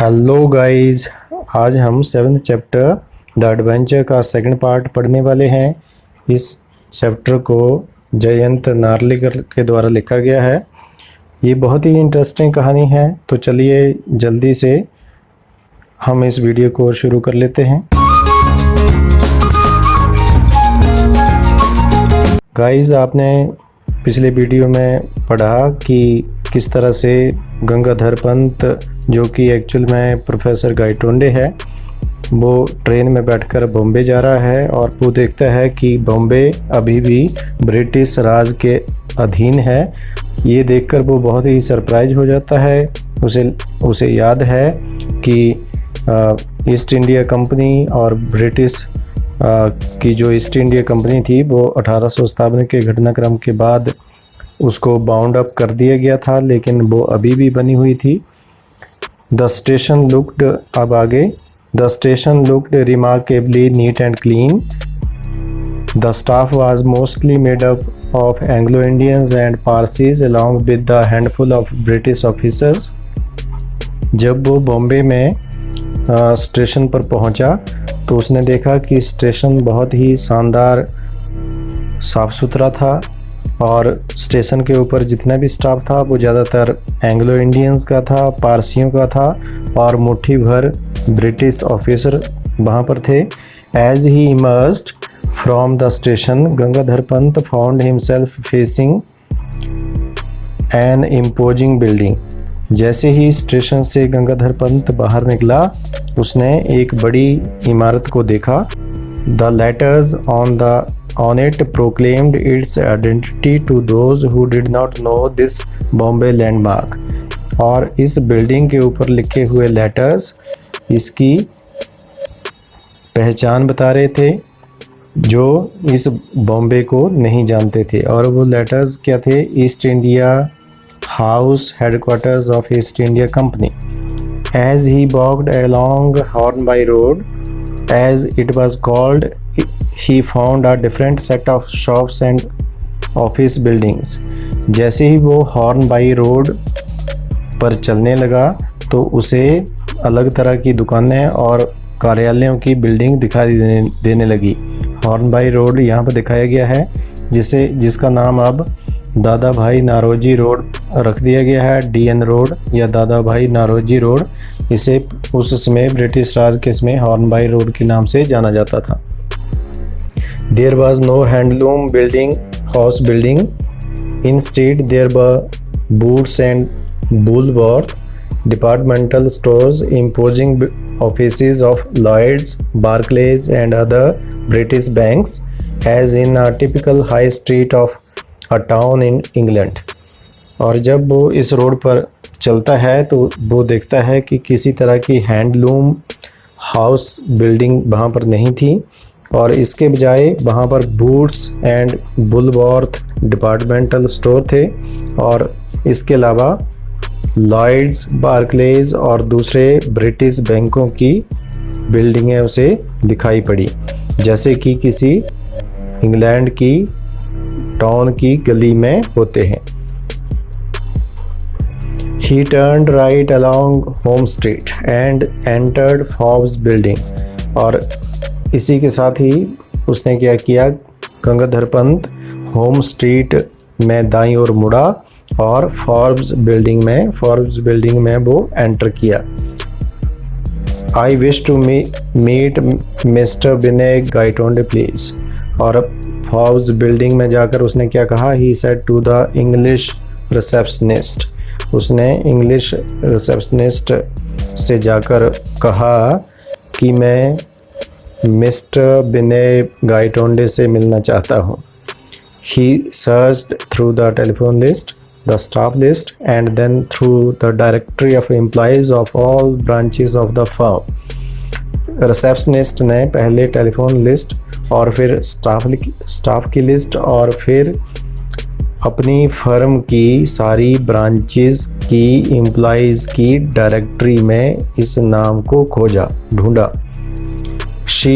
Hello guys, आज हम 7th chapter the adventure का सेकंड पार्ट पढ़ने वाले हैं। इस चैप्टर को जयंत नार्लिकर के द्वारा लिखा गया है। ये बहुत ही इंटरेस्टिंग कहानी है, तो चलिए जल्दी से हम इस वीडियो को शुरू कर लेते हैं। गाइस, आपने पिछले वीडियो में पढ़ा कि किस तरह से गंगाधर पंत, जो कि एक्चुअल में प्रोफेसर गायटोंडे है, वो ट्रेन में बैठकर बॉम्बे जा रहा है और वो देखता है कि बॉम्बे अभी भी ब्रिटिश राज के अधीन है। ये देखकर वो बहुत ही सरप्राइज हो जाता है। उसे याद है कि ईस्ट इंडिया कंपनी और ब्रिटिश की जो ईस्ट इंडिया कंपनी थी वो 1857 के घटनाक्रम के बाद उसको बाउंड अप कर दिया गया था, लेकिन वो अभी भी बनी हुई थी। द स्टेशन लुक्ड, अब आगे, the station looked remarkably neat and clean. The staff was mostly made up of Anglo Indians and Parsis along with the handful of British officers. जब वो बॉम्बे में स्टेशन पर पहुंचा तो उसने देखा कि स्टेशन बहुत ही शानदार साफ़ सुथरा था और स्टेशन के ऊपर जितना भी स्टाफ था वो ज़्यादातर एंग्लो इंडियंस का था, पारसियों का था और मुट्ठी भर ब्रिटिश ऑफिसर वहाँ पर थे। As he emerged from the station, Gangadhar Pant found himself facing an imposing building. जैसे ही स्टेशन से गंगाधर पंत बाहर निकला, उसने एक बड़ी इमारत को देखा। The letters on it proclaimed its identity to those who did not know this Bombay landmark। और इस बिल्डिंग के ऊपर लिखे हुए लेटर्स इसकी पहचान बता रहे थे, जो इस बॉम्बे को नहीं जानते थे। और वो लेटर्स क्या थे? East India house, headquarters of east India company. As he walked along Hornby Road, as it was called, he found a different set of shops and office buildings। जैसे ही वो हॉर्नबाई रोड पर चलने लगा तो उसे अलग तरह की दुकानें और कार्यालयों की बिल्डिंग दिखाई देने लगी। हॉर्नबाई रोड यहाँ पर दिखाया गया है, जिसका नाम अब दादा भाई नारोजी रोड रख दिया गया है। डीएन रोड या दादा भाई नारोजी रोड, इसे उस समय ब्रिटिश राज के समय हॉर्नबाई रोड के नाम से जाना जाता था। There was no handloom building, house building. Instead, there were boots and woolworth, departmental stores, imposing offices of Lloyds, Barclays, and other British banks, as in a typical high street of a town in England। और जब वो इस road पर चलता है तो वो देखता है कि किसी तरह की हैंडलूम हाउस बिल्डिंग वहाँ पर नहीं थी, और इसके बजाय वहाँ पर बूट्स एंड बुलवर्थ डिपार्टमेंटल स्टोर थे, और इसके अलावा लॉयड्स, बार्कलेज और दूसरे ब्रिटिश बैंकों की बिल्डिंगें उसे दिखाई पड़ी, जैसे कि किसी इंग्लैंड की टाउन की गली में होते हैं। He turned right along Home Street and entered Forbes building। और इसी के साथ ही उसने क्या किया, गंगाधर पंत होम स्ट्रीट में दाईं ओर मुड़ा और फॉर्ब्स बिल्डिंग में वो एंटर किया। I wish to meet Mister Vinay Gaitonde please. और अब फॉर्ब्स बिल्डिंग में जाकर उसने क्या कहा? He said to the English receptionist. उसने इंग्लिश रिसेप्शनिस्ट से जाकर कहा कि मैं मिस्टर विनय गायटोंडे से मिलना चाहता हूँ। He searched through the telephone list, the staff list, and then through the directory of employees of all branches of the firm। Receptionist ने पहले टेलीफोन लिस्ट और फिर स्टाफ की लिस्ट और फिर अपनी फर्म की सारी ब्रांचेस की एम्प्लॉइज़ की डायरेक्टरी में इस नाम को ढूंढा। She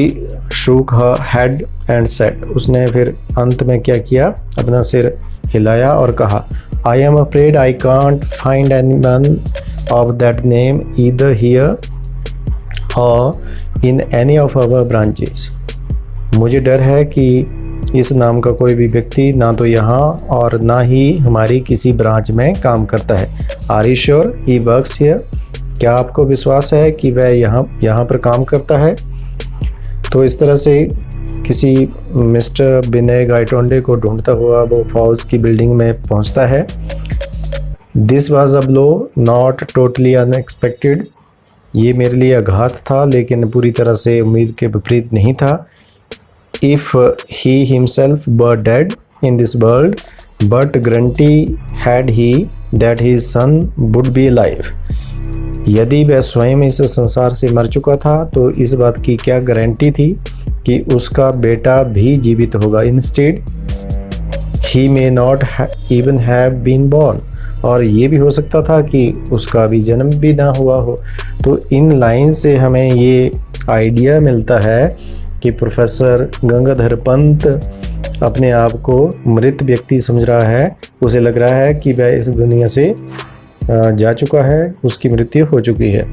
shook her head and said, उसने फिर अंत में क्या किया? अपना सिर हिलाया और कहा, I am afraid I can't find anyone of that name either here or in any of our branches. मुझे डर है कि इस नाम का कोई भी व्यक्ति ना तो यहाँ और ना ही हमारी किसी ब्रांच में काम करता है. Are you sure he works here? क्या आपको विश्वास है कि वह यहाँ पर काम करता है? तो इस तरह से किसी मिस्टर विनय गायटोंडे को ढूंढता हुआ वो फॉल्स की बिल्डिंग में पहुंचता है. This was a blow not totally unexpected. ये मेरे लिए आघात था लेकिन पूरी तरह से उम्मीद के विपरीत नहीं था. If he himself were dead in this world but guarantee had he that his son would be alive. यदि वह स्वयं इस संसार से मर चुका था तो इस बात की क्या गारंटी थी कि उसका बेटा भी जीवित होगा. Instead he may not even have been born. और ये भी हो सकता था कि उसका भी जन्म भी ना हुआ हो. तो इन लाइन से हमें ये आइडिया मिलता है कि प्रोफेसर गंगाधर पंत अपने आप को मृत व्यक्ति समझ रहा है. उसे लग रहा है कि वह इस दुनिया से जा चुका है, उसकी मृत्यु हो चुकी है.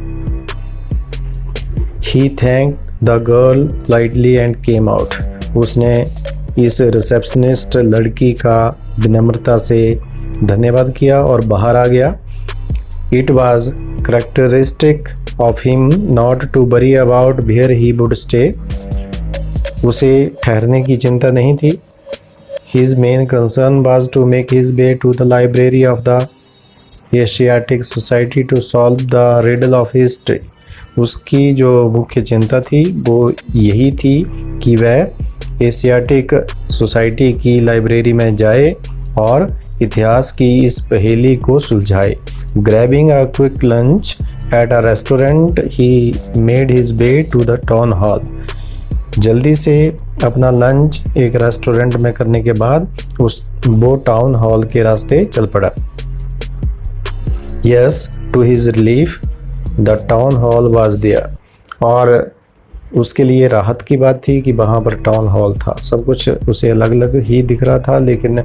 He thanked the girl politely and came out. उसने इस रिसेप्शनिस्ट लड़की का विनम्रता से धन्यवाद किया और बाहर आ गया. It was characteristic of him not to worry about where he would stay. उसे ठहरने की चिंता नहीं थी. His main concern was to make his way to the library of the Asiatic Society to solve the riddle of history. उसकी जो मुख्य चिंता थी वो यही थी कि वह एशियाटिक सोसाइटी की लाइब्रेरी में जाए और इतिहास की इस पहेली को सुलझाए. Grabbing a quick lunch at a restaurant, he made his way to the town hall. जल्दी से अपना लंच एक रेस्टोरेंट में करने के बाद वो टाउन हॉल के रास्ते चल पड़ा. Yes, to his relief, the town hall was there. और उसके लिए राहत की बात थी कि वहाँ पर टाउन हॉल था. सब कुछ उसे अलग अलग ही दिख रहा था लेकिन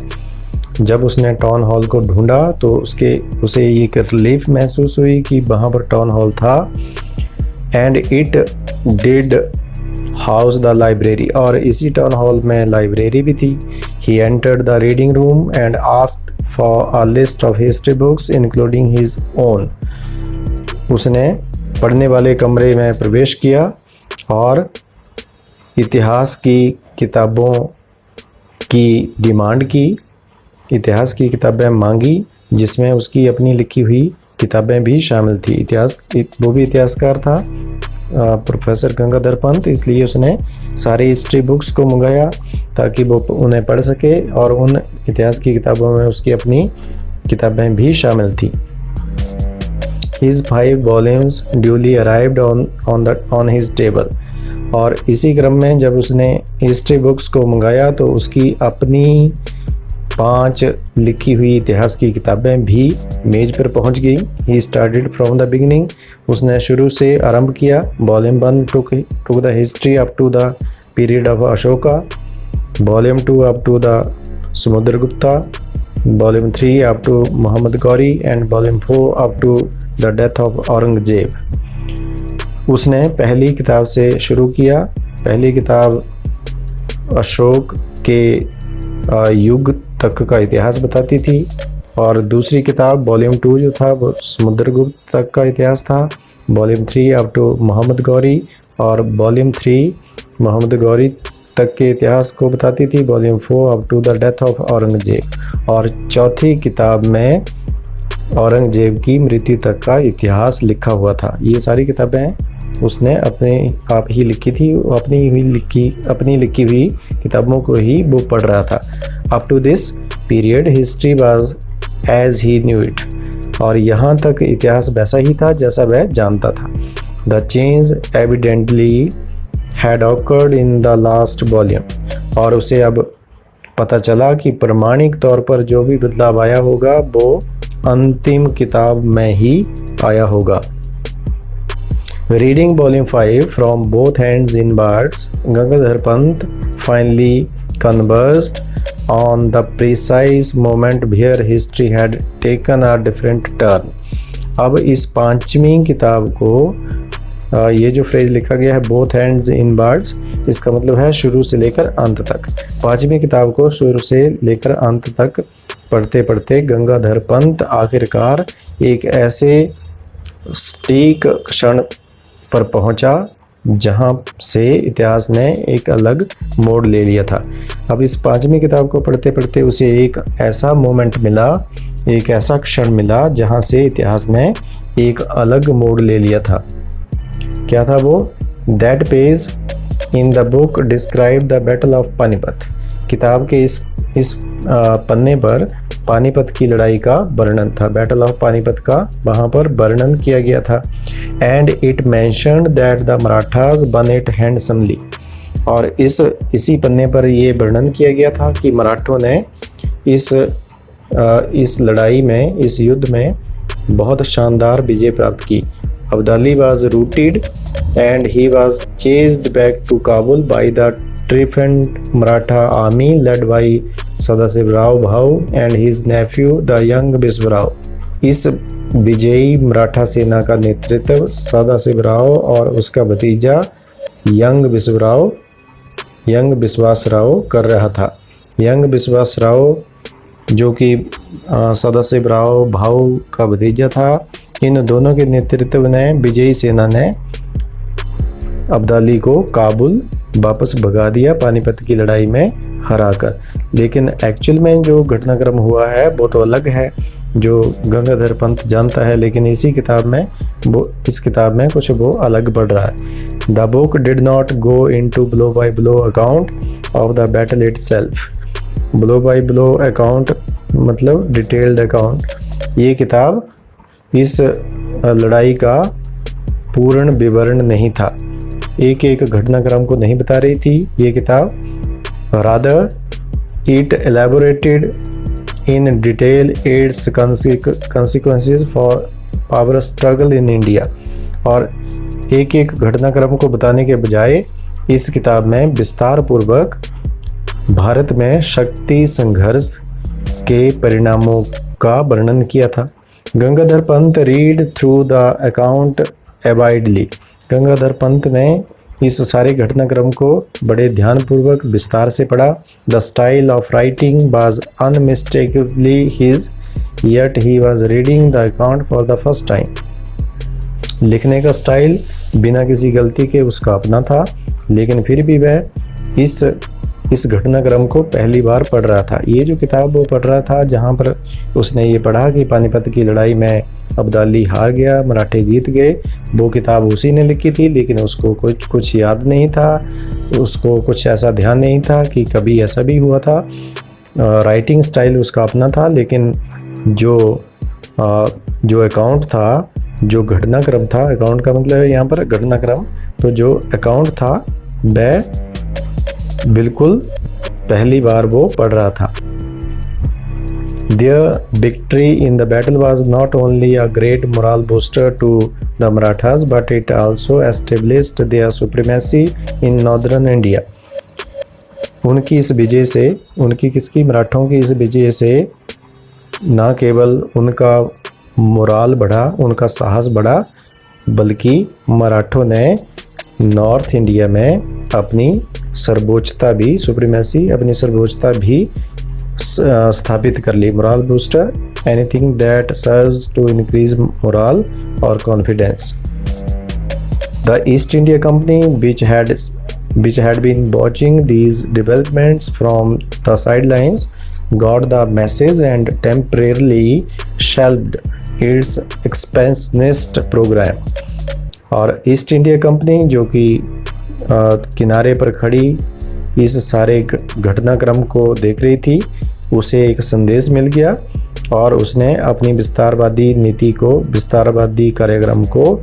जब उसने टाउन हॉल को ढूंढा तो उसे एक रिलीफ महसूस हुई कि वहाँ पर टाउन हॉल था. And it did house the library. और इसी टाउन हॉल में लाइब्रेरी भी थी. He entered the reading room and asked for a list of history books including his own. उसने पढ़ने वाले कमरे में प्रवेश किया और इतिहास की किताबों की डिमांड की. इतिहास की किताबें मांगी जिसमें उसकी अपनी लिखी हुई किताबें भी शामिल थी. वो भी इतिहासकार था प्रोफेसर गंगाधर पंत, इसलिए उसने सारी हिस्ट्री बुक्स को मंगाया ताकि वो उन्हें पढ़ सके और उन इतिहास की किताबों में उसकी अपनी किताबें भी शामिल थी. His 5 volumes duly arrived on his table. और इसी क्रम में जब उसने हिस्ट्री बुक्स को मंगाया तो उसकी अपनी 5 लिखी हुई इतिहास की किताबें भी मेज पर पहुंच गई. He started from the beginning. उसने शुरू से आरंभ किया. Volume 1 took the history up to the period of Ashoka. Volume 2 up to the Samudragupta. Volume 3 up to Muhammad Ghori and Volume 4 up to the death of Aurangzeb. उसने पहली किताब से शुरू किया. पहली किताब अशोक के युग तक का इतिहास बताती थी और दूसरी किताब वॉल्यूम 2 जो था वो समुद्रगुप्त तक का इतिहास था. Volume 3 up to Mohammad Ghori और वॉल्यूम 3 मोहम्मद गौरी तक के इतिहास को बताती थी. Volume 4 up to the death of Aurangzeb और चौथी किताब में औरंगजेब की मृत्यु तक का इतिहास लिखा हुआ था. ये सारी किताबें उसने अपने आप ही लिखी थी. अपनी लिखी हुई किताबों को ही वो पढ़ रहा था. Up to this period history was as he knew it. और यहाँ तक इतिहास वैसा ही था जैसा वह जानता था. The change evidently had occurred in the last volume. और उसे अब पता चला कि प्रमाणिक तौर पर जो भी बदलाव आया होगा वो अंतिम किताब में ही आया होगा. Reading volume 5 from both hands in words, Gangadhar Pant finally conversed on the precise moment where history had taken a different turn. अब इस पांचवी किताब को ये जो फ्रेज लिखा गया है बोथ हैंड्स इन बर्ड्स, इसका मतलब है शुरू से लेकर अंत तक। पांचवी किताब को शुरू से लेकर अंत तक पढ़ते पढ़ते गंगाधर पंत आखिरकार एक ऐसे सटीक क्षण पर पहुंचा जहां से इतिहास ने एक अलग मोड़ ले लिया था। अब इस पांचवी किताब को पढ़ते पढ़ते उसे एक ऐसा मोमेंट मिला, एक ऐसा क्षण मिला जहां से इतिहास ने एक अलग मोड़ ले लिया था। क्या था वो? That page in the book describe the battle of Panipat. किताब के इस पन्ने पर पानीपत की लड़ाई का वर्णन था। बैटल ऑफ पानीपत का वहाँ पर वर्णन किया गया था। And it mentioned that the Marathas one it handsomely. और इसी पन्ने पर ये वर्णन किया गया था कि मराठों ने इस लड़ाई में, इस युद्ध में बहुत शानदार विजय प्राप्त की। Abdali was routed and he was chased back to Kabul by the triumphant Maratha army led by Sadashivrao Bhau and his nephew the young Biswarao। इस विजयी मराठा सेना का नेतृत्व सदाशिवराव और उसका भतीजा यंग बिस्वासराव कर रहा था। यंग बिस्वासराव जो कि सदाशिवराव भाऊ का भतीजा था, इन दोनों के नेतृत्व ने विजयी सेना ने अब्दाली को काबुल वापस भगा दिया पानीपत की लड़ाई में हराकर। लेकिन एक्चुअल में जो घटनाक्रम हुआ है वो तो अलग है, जो गंगाधर पंत जानता है, लेकिन इस किताब में कुछ वो अलग बढ़ रहा है। The book did not go into blow by blow account of the battle itself. Blow by blow account मतलब डिटेल्ड अकाउंट। ये किताब इस लड़ाई का पूर्ण विवरण नहीं था, एक एक घटनाक्रम को नहीं बता रही थी ये किताब। Rather it elaborated in detail it's consequences for power struggle in India. और एक एक घटनाक्रम को बताने के बजाय इस किताब में विस्तार पूर्वक भारत में शक्ति संघर्ष के परिणामों का वर्णन किया था। Gangadhar Pant read through the account avidly. Gangadhar Pant ने इस सारे घटनाक्रम को बड़े ध्यानपूर्वक विस्तार से पढ़ा। The style of writing was unmistakably his, yet he was reading the account for the first time. लिखने का स्टाइल बिना किसी गलती के उसका अपना था, लेकिन फिर भी वह इस घटनाक्रम को पहली बार पढ़ रहा था। ये जो किताब वो पढ़ रहा था जहाँ पर उसने ये पढ़ा कि पानीपत की लड़ाई में अब्दाली हार गया, मराठे जीत गए, वो किताब उसी ने लिखी थी, लेकिन उसको कुछ याद नहीं था, उसको कुछ ऐसा ध्यान नहीं था कि कभी ऐसा भी हुआ था। राइटिंग स्टाइल उसका अपना था, लेकिन जो अकाउंट था, जो घटनाक्रम था, अकाउंट का मतलब है यहाँ पर घटनाक्रम, तो जो अकाउंट था वह बिल्कुल पहली बार वो पढ़ रहा था। Their victory in the battle was not only a great morale booster to the Marathas, but it also established their supremacy in northern India। उनकी इस विजय से, मराठों की इस विजय से न केवल उनका मोराल बढ़ा, उनका साहस बढ़ा, बल्कि मराठों ने नॉर्थ इंडिया में अपनी सर्वोच्चता भी, अपनी सर्वोच्चता भी स्थापित कर ली। Morale booster, anything that serves to increase morale और कॉन्फिडेंस। The East India Company which had been watching these developments from the sidelines got the message and temporarily shelved its expansionist program। और ईस्ट इंडिया कंपनी जो कि किनारे पर खड़ी इस सारे घटनाक्रम को देख रही थी, उसे एक संदेश मिल गया और उसने अपनी विस्तारवादी नीति को, विस्तारवादी कार्यक्रम को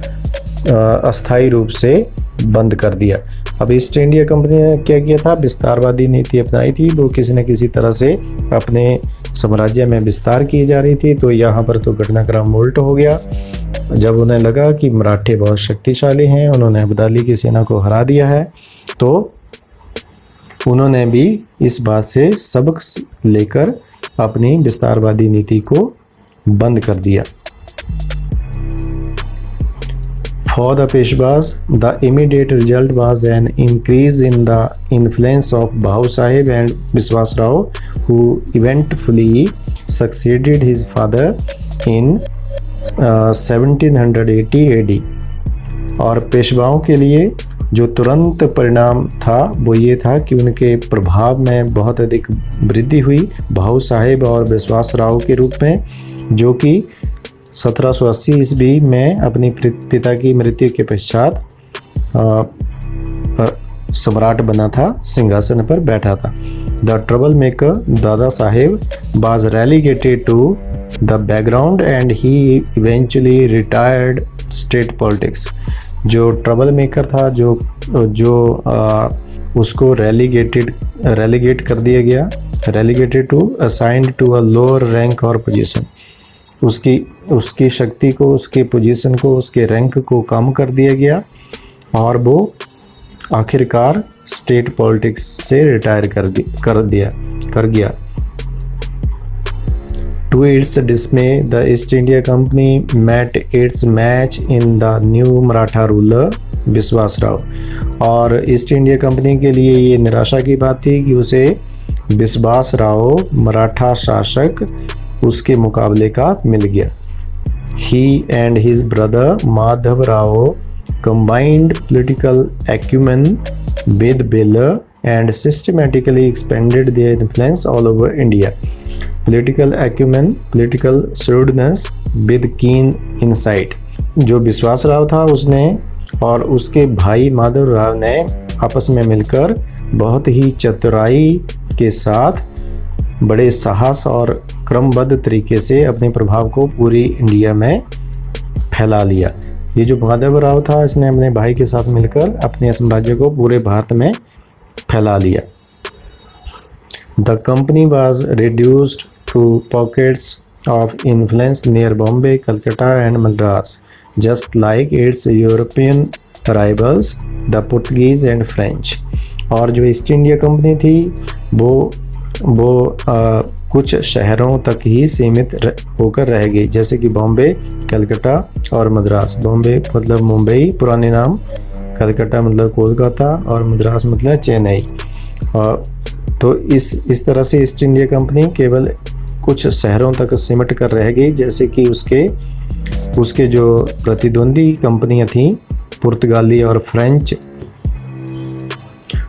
अस्थायी रूप से बंद कर दिया। अब ईस्ट इंडिया कंपनी ने क्या किया था? विस्तारवादी नीति अपनाई थी, वो किसी न किसी तरह से अपने साम्राज्य में विस्तार की जा रही थी। तो यहाँ पर तो घटनाक्रम उल्ट हो गया। जब उन्हें लगा कि मराठे बहुत शक्तिशाली हैं, उन्होंने अब्दाली की सेना को हरा दिया है, तो उन्होंने भी इस बात से सबक लेकर अपनी विस्तारवादी नीति को बंद कर दिया। For the Peshwas, the immediate result was an increase in the influence of Bahu Sahib and Biswas Rao, who eventually succeeded his father in 1780 AD। और पेशवाओं के लिए जो तुरंत परिणाम था वो ये था कि उनके प्रभाव में बहुत अधिक वृद्धि हुई भाऊ साहिब और विश्वास राव के रूप में, जो कि 1780 ईस्वी में अपनी पिता की मृत्यु के पश्चात सम्राट बना था, सिंहासन पर बैठा था। The trouble maker Dada Saheb was relegated to the background and he eventually retired state politics। जो ट्रबल मेकर था, जो उसको रेलीगेट कर दिया गया, relegated to assigned to a lower rank और पोजीशन। उसकी शक्ति को, उसके पोजीशन को, उसके रैंक को कम कर दिया गया और वो आखिरकार स्टेट पॉलिटिक्स से रिटायर कर गया। To its dismay, the East India Company met its match in the new Maratha ruler विश्वास राव। और ईस्ट इंडिया कंपनी के लिए ये निराशा की बात थी कि उसे विश्वास राव मराठा शासक उसके मुकाबले का मिल गया। He and his brother Madhav Rao combined political acumen with valor and systematically expanded their influence all over India। Political acumen, political shrewdness with keen insight। जो विश्वास राव था उसने और उसके भाई माधव राव ने आपस में मिलकर बहुत ही चतुराई के साथ बड़े साहस और क्रमबद्ध तरीके से अपने प्रभाव को पूरी इंडिया में फैला लिया। ये जो माधव राव था, इसने अपने भाई के साथ मिलकर अपने साम्राज्य को पूरे भारत में फैला लिया। The company was reduced to pockets of influence near Bombay, Calcutta and Madras, just like its European rivals, the Portuguese and French। और जो ईस्ट इंडिया कंपनी थी वो कुछ शहरों तक ही सीमित होकर रह गई, जैसे कि बॉम्बे, कलकत्ता और मद्रास। बॉम्बे मतलब मुंबई पुराने नाम, कलकत्ता मतलब कोलकाता और मद्रास मतलब चेन्नई। तो इस तरह से ईस्ट इंडिया कंपनी केवल कुछ शहरों तक सिमट कर रह गई, जैसे कि उसके जो प्रतिद्वंदी कंपनियां थीं पुर्तगाली और French.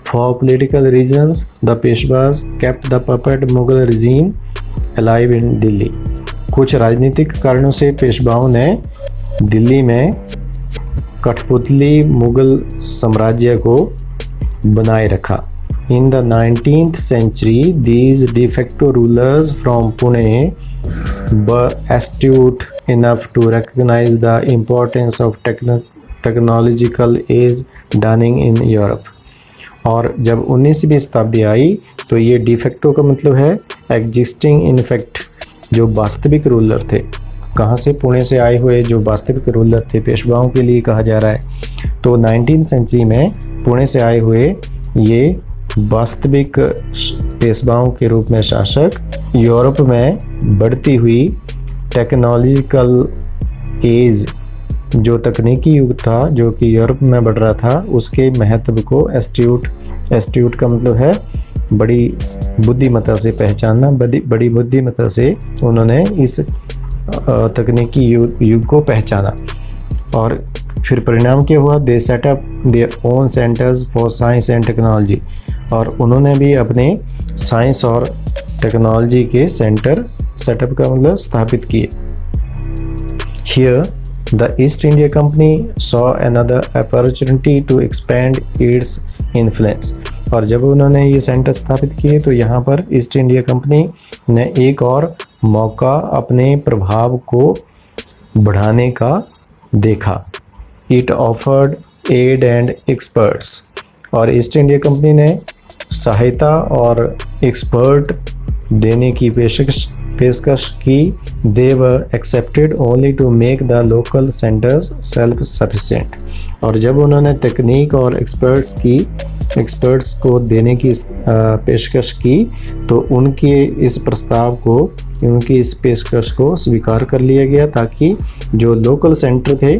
For political reasons, the Peshwas kept the puppet Mughal regime alive in Delhi। कुछ राजनीतिक कारणों से पेशवाओं ने दिल्ली में कठपुतली मुगल साम्राज्य को बनाए रखा। In the 19th century, these de facto rulers from Pune were astute enough to recognize the importance of technological age dawning in Europe। और जब 19वीं शताब्दी आई तो ये डिफेक्टो का मतलब है एग्जिस्टिंग इन फैक्ट, जो वास्तविक रूलर थे, कहाँ से, पुणे से आए हुए जो वास्तविक रूलर थे, पेशवाओं के लिए कहा जा रहा है। तो 19th सेंचुरी में पुणे से आए हुए ये वास्तविक पेशवाओं के रूप में शासक यूरोप में बढ़ती हुई टेक्नोलॉजिकल एज, जो तकनीकी युग था जो कि यूरोप में बढ़ रहा था, उसके महत्व को एस्ट्यूट का मतलब है बड़ी बुद्धिमत्ता से पहचानना, बड़ी बुद्धिमत्ता से उन्होंने इस तकनीकी युग को पहचाना। और फिर परिणाम क्या हुआ? They set up their own centres for science and technology. और उन्होंने भी अपने साइंस और टेक्नोलॉजी के सेंटर सेटअप का मतलब स्थापित किए। Here The East India Company saw another opportunity to expand its influence। और जब उन्होंने ये सेंटर स्थापित किए तो यहाँ पर ईस्ट इंडिया कंपनी ने एक और मौका अपने प्रभाव को बढ़ाने का देखा। It offered aid and experts। और ईस्ट इंडिया कंपनी ने सहायता और एक्सपर्ट देने की पेशकश की। They were accepted only to make the local centers self-sufficient। और जब उन्होंने तकनीक और एक्सपर्ट्स को देने की पेशकश की तो उनकी इस पेशकश को स्वीकार कर लिया गया, ताकि जो लोकल सेंटर थे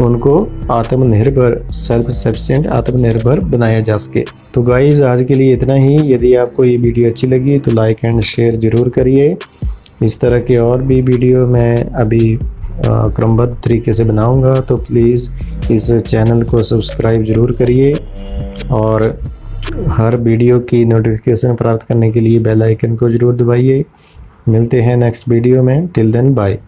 उनको आत्मनिर्भर सेल्फ सफिशिएंट आत्मनिर्भर बनाया जा सके। तो गाइस आज के लिए इतना ही। यदि आपको ये वीडियो अच्छी लगी तो लाइक एंड शेयर ज़रूर करिए। इस तरह के और भी वीडियो मैं अभी क्रमबद्ध तरीके से बनाऊंगा, तो प्लीज़ इस चैनल को सब्सक्राइब ज़रूर करिए और हर वीडियो की नोटिफिकेशन प्राप्त करने के लिए बेल आइकन को ज़रूर दबाइए। मिलते हैं नेक्स्ट वीडियो में। Till then bye.